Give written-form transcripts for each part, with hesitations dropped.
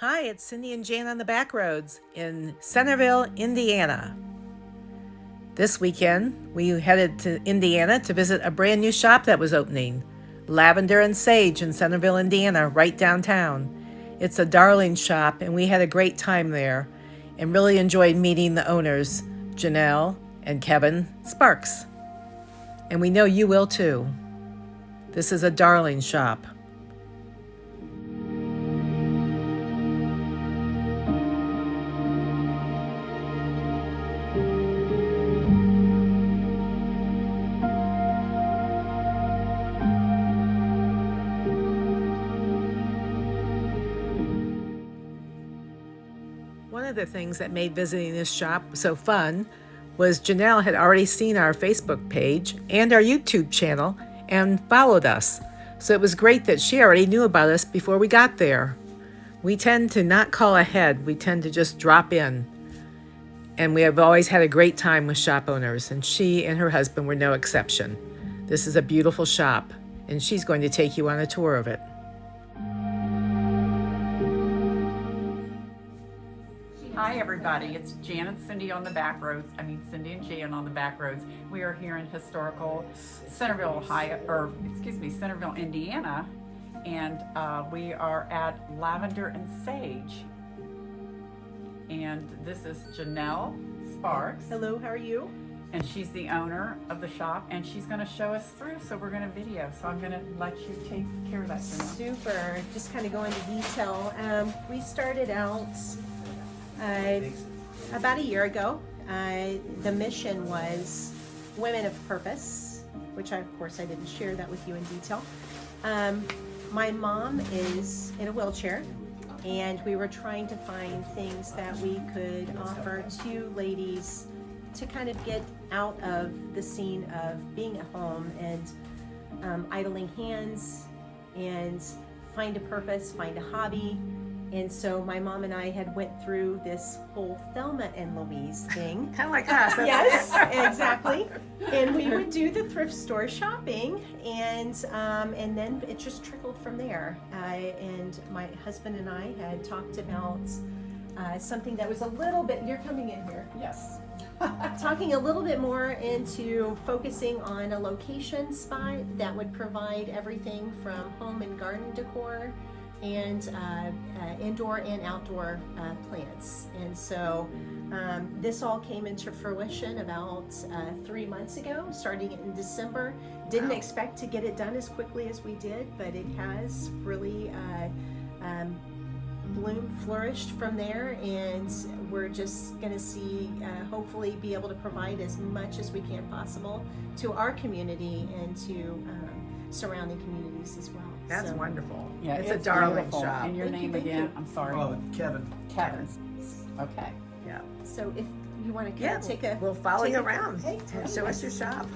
Hi, it's Cindy and Jan on the Backroads in Centerville, Indiana. This weekend, we headed to Indiana to visit a brand new shop that was opening, Lavender Sage in Centerville, Indiana, right downtown. It's a darling shop, and we had a great time there and really enjoyed meeting the owners, Janelle and Kevin Sparks. And we know you will too. This is a darling shop. One of the things that made visiting this shop so fun was Janelle had already seen our Facebook page and our YouTube channel and followed us. So it was great that she already knew about us before we got there. We tend to not call ahead, we tend to just drop in. And we have always had a great time with shop owners, and she and her husband were no exception. This is a beautiful shop, and she's going to take you on a tour of it. Hi everybody, it's Jan and Cindy on the Backroads. Cindy and Jan on the Backroads. We are here in historical Centerville, Centerville, Indiana, and we are at Lavender Sage. And this is Janelle Sparks. Hello, how are you? And she's the owner of the shop, and she's going to show us through, so we're going to video. So I'm going to let you take care of that, Janelle. Super. Just kind of go into detail. We started out about a year ago. The mission was Women of Purpose, which of course I didn't share that with you in detail. My mom is in a wheelchair, and we were trying to find things that we could offer to ladies to kind of get out of the scene of being at home and idling hands, and find a purpose, find a hobby. And so my mom and I had went through this whole Thelma and Louise thing. Kind of like us. Yes, exactly. And we would do the thrift store shopping, and then it just trickled from there. And my husband and I had talked about something that was a little bit. You're coming in here. Yes. Talking a little bit more into focusing on a location spot that would provide everything from home and garden decor and indoor and outdoor plants. And so this all came into fruition about 3 months ago, starting in December. Didn't expect to get it done as quickly as we did, but it has really flourished from there, and we're just going to see, hopefully be able to provide as much as we can possible to our community and to surrounding communities as well. That's So, wonderful. Yeah, it's a darling beautiful. shop. And your Thank name you, thank again? you. I'm sorry. Oh, Kevin. Kevin. Okay. Yeah. So if you want to Yeah, take a, we'll follow take you a- around. Hey, Show us your shop.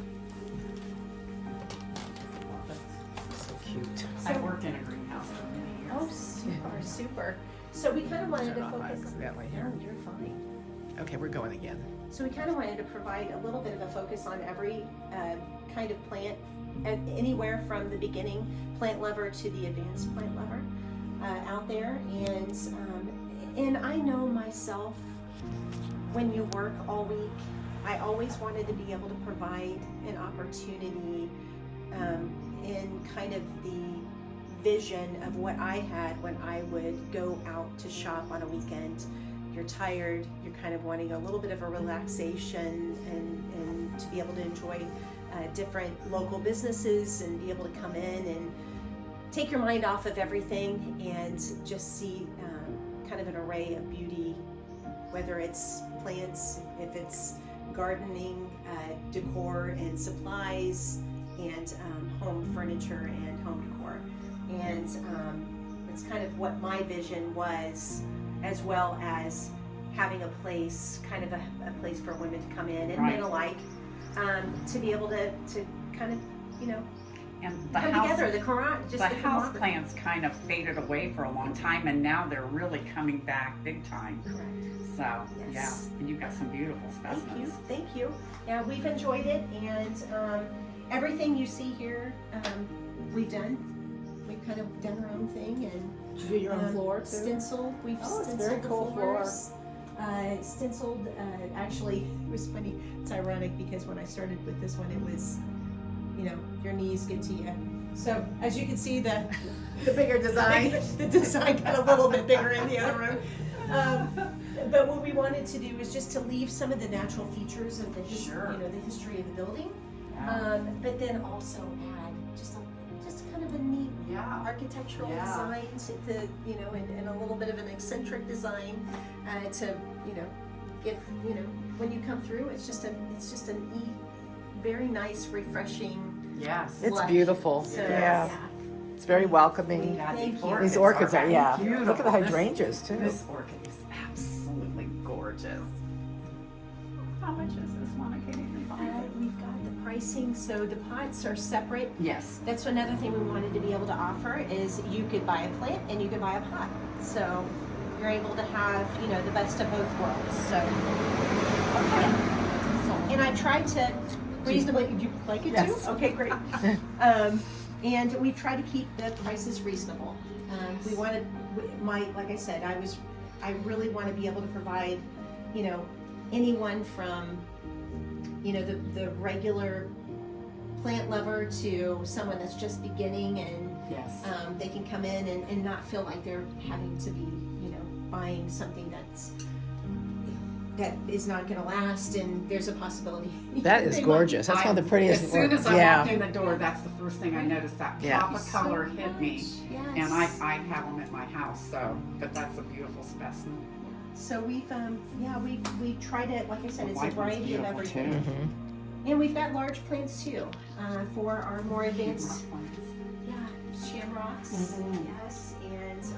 So cute. I worked in a greenhouse for many years. Oh, super, super. So we kind of wanted Shut to off focus. accidentally No, here. you're fine. Okay, we're going again. So we kind of wanted to provide a little bit of a focus on every kind of plant, anywhere from the beginning plant lover to the advanced plant lover out there. And I know myself, when you work all week, I always wanted to be able to provide an opportunity in kind of the vision of what I had when I would go out to shop on a weekend. You're tired, you're kind of wanting a little bit of a relaxation and to be able to enjoy different local businesses and be able to come in and take your mind off of everything and just see kind of an array of beauty, whether it's plants, if it's gardening, decor and supplies, and home furniture and home decor. And it's kind of what my vision was, as well as having a place, kind of a place for women to come in and men alike, to be able to kind of, And the come house, together. The house camaraderie. plants kind of faded away for a long time, and now they're really coming back big time. Correct. So, Yes. yeah, and you've got some beautiful specimens. Thank you. Yeah, we've enjoyed it, and everything you see here, we've done. We've kind of done our own thing, and Did you do your own floor too? Stenciled. We've Oh, it's a stenciled very the cool floor. floors. Stenciled. Actually, it was funny. It's ironic because when I started with this one, it was, your knees get to you. So as you can see, the bigger design, the design got a little bit bigger in the other room. But what we wanted to do was just to leave some of the natural features of the Sure. the history of the building, Yeah. but then also add just kind of a neat Yeah. architectural Yeah. design to and a little bit of an eccentric design to give when you come through, it's just a neat, very nice, refreshing. Yes. It's Lush. beautiful. So, Yeah. It's very welcoming. Yeah, Thank the you. These orchids are, yeah. beautiful. Look at the This- hydrangeas too. This orchid is absolutely gorgeous. How much is this one? I can't even find it. We've got the pricing, so the pots are separate. Yes. That's another thing we wanted to be able to offer is you could buy a plant and you could buy a pot. So you're able to have, the best of both worlds. So, okay. And I tried to reasonably, you like it Yes. too? Okay, great. And we try to keep the prices reasonable. We wanted, like I said, I really want to be able to provide, anyone from, the regular plant lover to someone that's just beginning and Yes. they can come in and not feel like they're having to be, buying something that is not going to last, and there's a possibility. That is they might- gorgeous. That's one of the prettiest. As soon as I yeah. walked in the door, that's the first thing I noticed. That Yeah. pop of color So hit me, much, and yes. I have them at my house. So, but that's a beautiful specimen. So we've we try to, like I said, The it's a white one's variety of beautiful, everything, too. Mhm. and we've got large plants too for our more advanced. Rock plants. Yeah, shamrocks. Mhm. Yes, and So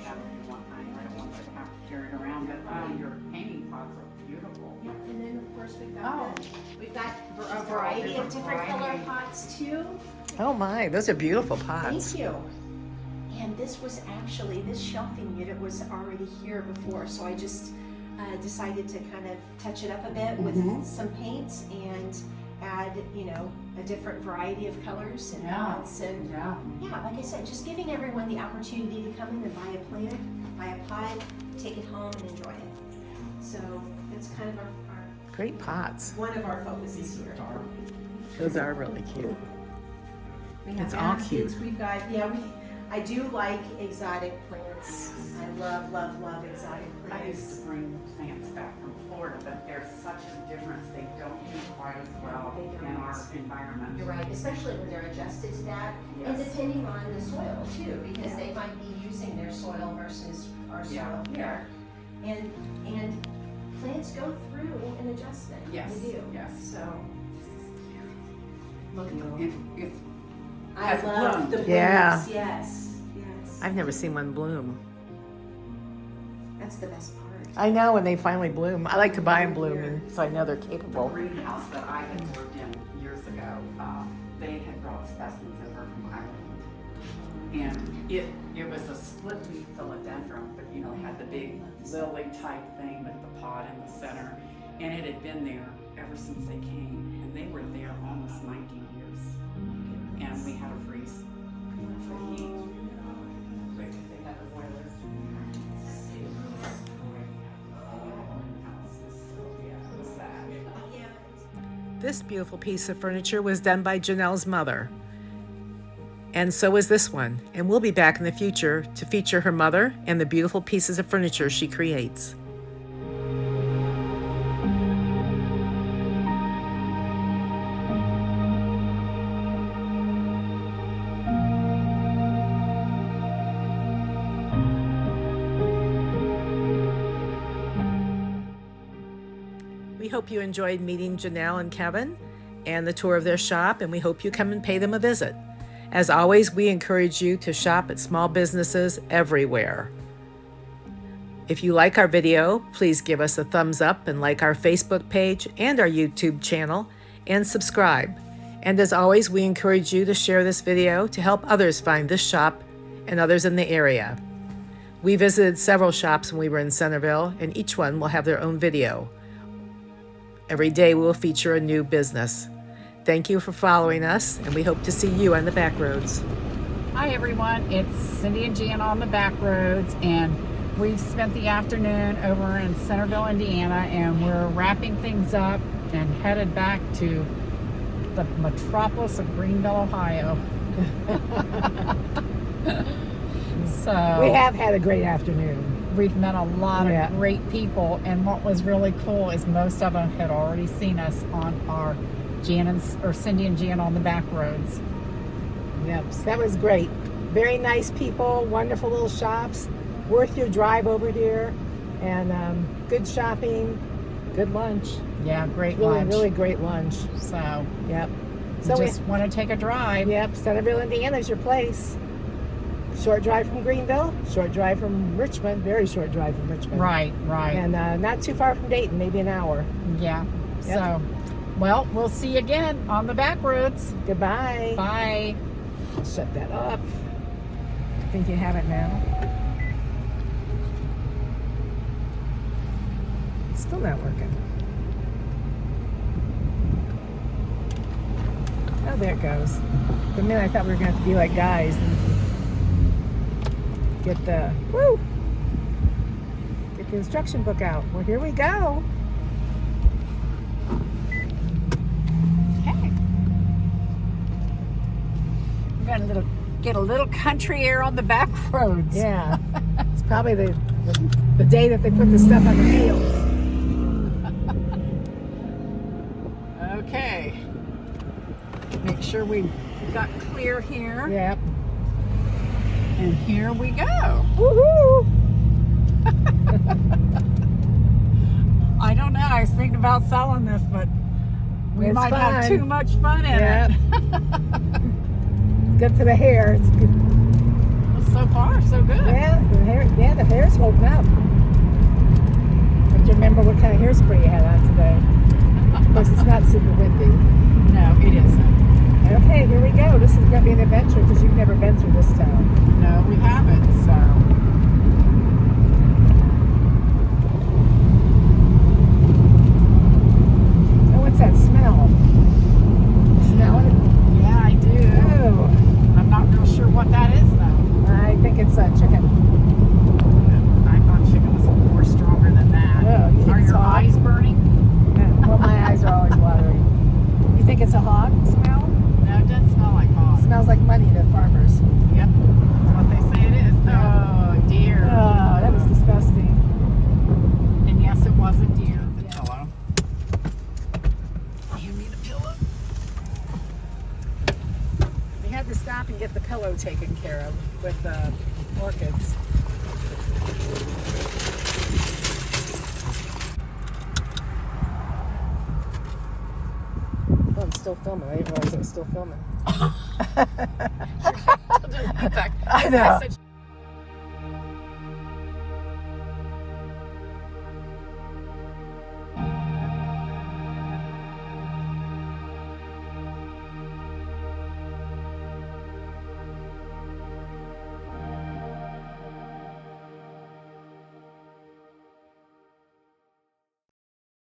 that would be one thing. I don't want to have to carry it around, but your hanging pots are beautiful. yeah, and then of course Oh. we've got a variety of different color Variety. pots too. Oh my, those are beautiful pots. Thank you. And this was actually, this shelving unit was already here before, so I just decided to kind of touch it up a bit with some paints and add, a different variety of colors and Yeah. pots. And Yeah. yeah, like I said, just giving everyone the opportunity to come in and buy a plant, buy a pot, take it home and enjoy it. So that's kind of our Great pots. one of our focuses here. Those are really cute. We have It's all cute. baskets. We've got, I do like exotic plants. I love exotic I plants. used to bring plants back from Florida, but there's such a difference. They don't do quite as well They in don't. our environment. You're right, especially when they're adjusted to that, and Yes. depending on the soil too, because they might be using their soil versus our soil Yeah. here. And plants go through an adjustment. Yes, They do. yes. So. Look at It, them. it's I has love bloomed. the blooms. Yeah. Yes. Yes. I've never seen one bloom. That's the best part. I know when they finally bloom. I like to buy them blooming, so I know they're the capable. greenhouse that I had lived in years ago. They had brought specimens over from Ireland, and it was a split leaf philodendron, but it had the big lily type thing with the pod in the center, and it had been there ever since they came, and they were there almost 19 years, and we had a freeze for heat. Because they had the boilers. It was sad. This beautiful piece of furniture was done by Janelle's mother. And so is this one. And we'll be back in the future to feature her mother and the beautiful pieces of furniture she creates. We hope you enjoyed meeting Janelle and Kevin and the tour of their shop, and we hope you come and pay them a visit. As always, we encourage you to shop at small businesses everywhere. If you like our video, please give us a thumbs up and like our Facebook page and our YouTube channel and subscribe. And as always, we encourage you to share this video to help others find this shop and others in the area. We visited several shops when we were in Centerville, and each one will have their own video. Every day we will feature a new business. Thank you for following us, and we hope to see you on the Backroads. Hi everyone, it's Cindy and Jan on the Backroads, and we've spent the afternoon over in Centerville, Indiana, and we're wrapping things up and headed back to the metropolis of Greenville, Ohio. So We have had a great afternoon. we've met a lot Yeah. of great people, and what was really cool is most of them had already seen us on our Cindy and Jan on the Backroads. Yep, so that was great. Very nice people, wonderful little shops, worth your drive over here, and good shopping, good lunch. Yeah, great Really, lunch. really great lunch. So Yep. so So just want to take a drive. Yep, Centerville, Indiana is your place. Short drive from Greenville, short drive from Richmond, very short drive from Richmond. Right. And not too far from Dayton, maybe an hour. Yeah. Yep. So, well, we'll see you again on the Backroads. Goodbye. Bye. Shut that off. I think you have it now. It's still not working. Oh, there it goes. For a minute, I thought we were going to have to be like guys and get the instruction book out. Well, here we go. Okay. We're gonna get a little country air on the Backroads. Yeah, it's probably the day that they put the stuff on the field. Okay. Make sure we got clear here. Yep. And here we go. Woohoo! I don't know. I was thinking about selling this, but we It's might have fun. too much fun in Yep. it. It's good for the hair. It's good. So far, so good. Yeah, the hair's holding up. But you remember what kind of hairspray you had on today? Of course, it's not super windy. No, it isn't. Okay, here we go. This is going to be an adventure because you've never been through this town. No, we haven't. So. Oh, what's that smell? Smell it? Yeah, I do. Oh, I'm not real sure what that is, though. I think it's chicken. I thought chicken was more stronger than that. Oh, you think Are it's your hot? eyes burning? Yeah, well, my eyes are always watery. You think it's a hog smell? No, it doesn't smell like hog. It smells like money to farmers. Yep, that's what they say it is. Yeah. Oh, dear. Oh, that was disgusting. And yes, it was a deer. The pillow. You need a pillow? We had to stop and get the pillow taken care of with orchids. Oh, I'm still filming. I didn't realize I was still filming. I I know. said,